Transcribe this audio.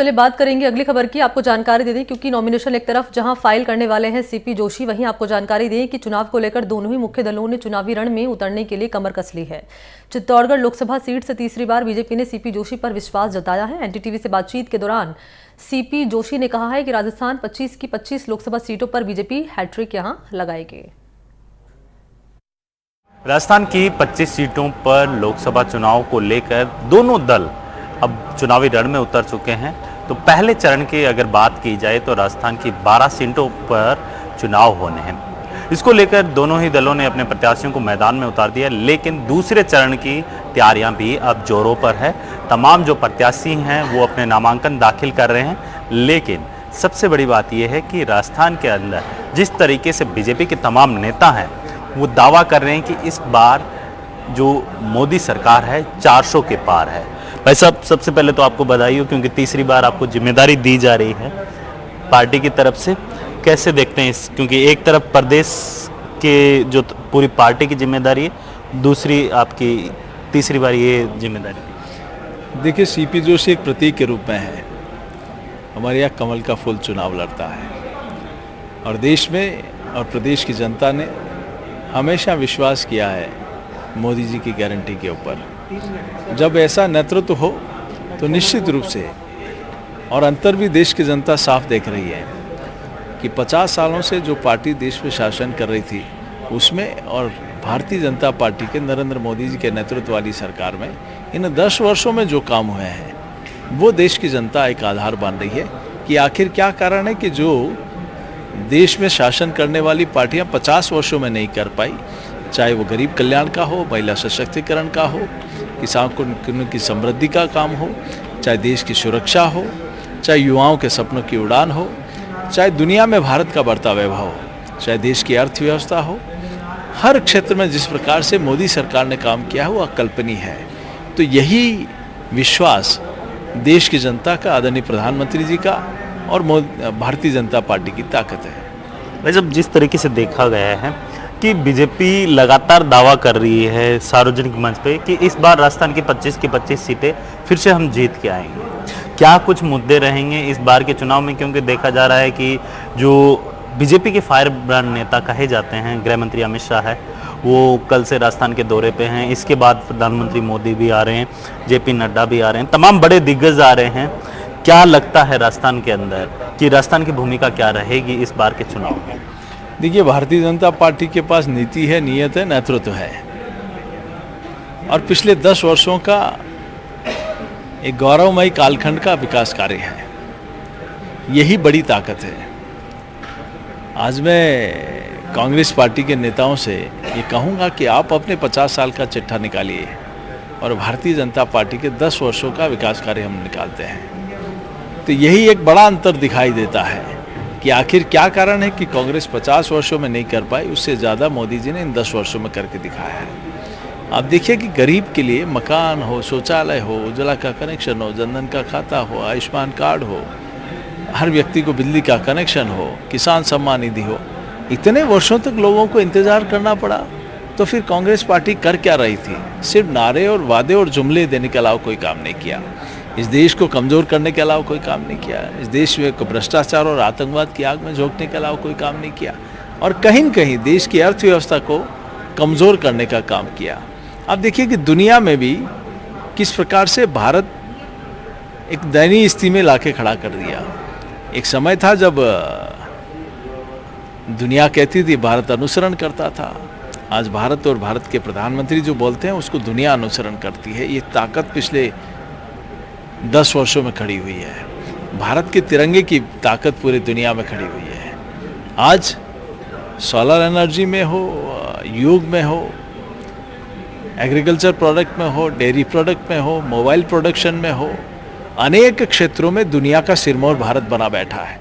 चलिए बात करेंगे अगली खबर की। आपको जानकारी दे दें क्योंकि नॉमिनेशन एक तरफ जहां फाइल करने वाले हैं सीपी जोशी, वहीं आपको जानकारी दें कि चुनाव को लेकर दोनों ही मुख्य दलों ने चुनावी रण में उतरने के लिए कमर कस ली है। चित्तौड़गढ़ लोकसभा सीट से तीसरी बार बीजेपी ने सीपी जोशी पर विश्वास जताया है। एनडीटीवी से बातचीत के दौरान सीपी जोशी ने कहा है कि राजस्थान 25 की 25 लोकसभा सीटों पर बीजेपी हैट्रिक यहां लगाएगी। राजस्थान की 25 सीटों पर लोकसभा चुनाव को लेकर दोनों दल अब चुनावी रण में उतर चुके हैं। तो पहले चरण की अगर बात की जाए तो राजस्थान की 12 सीटों पर चुनाव होने हैं। इसको लेकर दोनों ही दलों ने अपने प्रत्याशियों को मैदान में उतार दिया, लेकिन दूसरे चरण की तैयारियां भी अब जोरों पर है। तमाम जो प्रत्याशी हैं वो अपने नामांकन दाखिल कर रहे हैं, लेकिन सबसे बड़ी बात यह है कि राजस्थान के अंदर जिस तरीके से बीजेपी के तमाम नेता हैं वो दावा कर रहे हैं कि इस बार जो मोदी सरकार है 400 के पार है। भाई साहब, सबसे पहले तो आपको बधाई हो क्योंकि तीसरी बार आपको जिम्मेदारी दी जा रही है पार्टी की तरफ से। कैसे देखते हैं इस, क्योंकि एक तरफ प्रदेश के जो पूरी पार्टी की जिम्मेदारी है, दूसरी आपकी तीसरी बार ये जिम्मेदारी। देखिए, सीपी जोशी एक प्रतीक के रूप में है। हमारे यहाँ कमल का फूल चुनाव लड़ता है और देश में और प्रदेश की जनता ने हमेशा विश्वास किया है मोदी जी की गारंटी के ऊपर। जब ऐसा नेतृत्व हो तो निश्चित रूप से, और अंतर भी देश की जनता साफ देख रही है कि 50 सालों से जो पार्टी देश में शासन कर रही थी उसमें और भारतीय जनता पार्टी के नरेंद्र मोदी जी के नेतृत्व वाली सरकार में इन 10 वर्षों में जो काम हुए हैं वो देश की जनता एक आधार बन रही है कि आखिर क्या कारण है कि जो देश में शासन करने वाली पार्टियां 50 वर्षों में नहीं कर पाई, चाहे वो गरीब कल्याण का हो, महिला सशक्तिकरण का हो, किसानों की समृद्धि का काम हो, चाहे देश की सुरक्षा हो, चाहे युवाओं के सपनों की उड़ान हो, चाहे दुनिया में भारत का बढ़ता वैभव हो, चाहे देश की अर्थव्यवस्था हो, हर क्षेत्र में जिस प्रकार से मोदी सरकार ने काम किया है वो अकल्पनीय है। तो यही विश्वास देश की जनता का, आदरणीय प्रधानमंत्री जी का और भारतीय जनता पार्टी की ताकत है। वैसे जिस तरीके से देखा गया है कि बीजेपी लगातार दावा कर रही है सार्वजनिक मंच पे कि इस बार राजस्थान की 25 की 25 सीटें फिर से हम जीत के आएंगे, क्या कुछ मुद्दे रहेंगे इस बार के चुनाव में? क्योंकि देखा जा रहा है कि जो बीजेपी के फायर ब्रांड नेता कहे जाते हैं, गृह मंत्री अमित शाह है, वो कल से राजस्थान के दौरे पे हैं। इसके बाद प्रधानमंत्री मोदी भी आ रहे हैं, जेपी नड्डा भी आ रहे हैं, तमाम बड़े दिग्गज आ रहे हैं। क्या लगता है राजस्थान के अंदर कि राजस्थान की भूमिका क्या रहेगी इस बार के चुनाव में? देखिए, भारतीय जनता पार्टी के पास नीति है, नियत है, नेतृत्व है और पिछले 10 वर्षों का एक गौरवमयी कालखंड का विकास कार्य है। यही बड़ी ताकत है। आज मैं कांग्रेस पार्टी के नेताओं से ये कहूँगा कि आप अपने 50 साल का चिट्ठा निकालिए और भारतीय जनता पार्टी के 10 वर्षों का विकास कार्य हम निकालते हैं। तो यही एक बड़ा अंतर दिखाई देता है कि आखिर क्या कारण है कि कांग्रेस 50 वर्षों में नहीं कर पाई, उससे ज़्यादा मोदी जी ने इन 10 वर्षों में करके दिखाया है। आप देखिए कि गरीब के लिए मकान हो, शौचालय हो, उज्ज्वला का कनेक्शन हो, जनधन का खाता हो, आयुष्मान कार्ड हो, हर व्यक्ति को बिजली का कनेक्शन हो, किसान सम्मान निधि हो, इतने वर्षों तक लोगों को इंतज़ार करना पड़ा। तो फिर कांग्रेस पार्टी कर क्या रही थी? सिर्फ नारे और वादे और जुमले देने के अलावा कोई काम नहीं किया। इस देश को कमज़ोर करने के अलावा कोई काम नहीं किया। इस देश में भ्रष्टाचार और आतंकवाद की आग में झोंकने के अलावा कोई काम नहीं किया और कहीं न कहीं देश की अर्थव्यवस्था को कमज़ोर करने का काम किया। आप देखिए कि दुनिया में भी किस प्रकार से भारत एक दयनीय स्थिति में लाके खड़ा कर दिया। एक समय था जब दुनिया कहती थी भारत अनुसरण करता था। आज भारत और भारत के प्रधानमंत्री जो बोलते हैं उसको दुनिया अनुसरण करती है। ये ताकत पिछले 10 वर्षों में खड़ी हुई है। भारत के तिरंगे की ताकत पूरी दुनिया में खड़ी हुई है। आज सोलर एनर्जी में हो, योग में हो, एग्रीकल्चर प्रोडक्ट में हो, डेयरी प्रोडक्ट में हो, मोबाइल प्रोडक्शन में हो, अनेक क्षेत्रों में दुनिया का सिरमौर भारत बना बैठा है।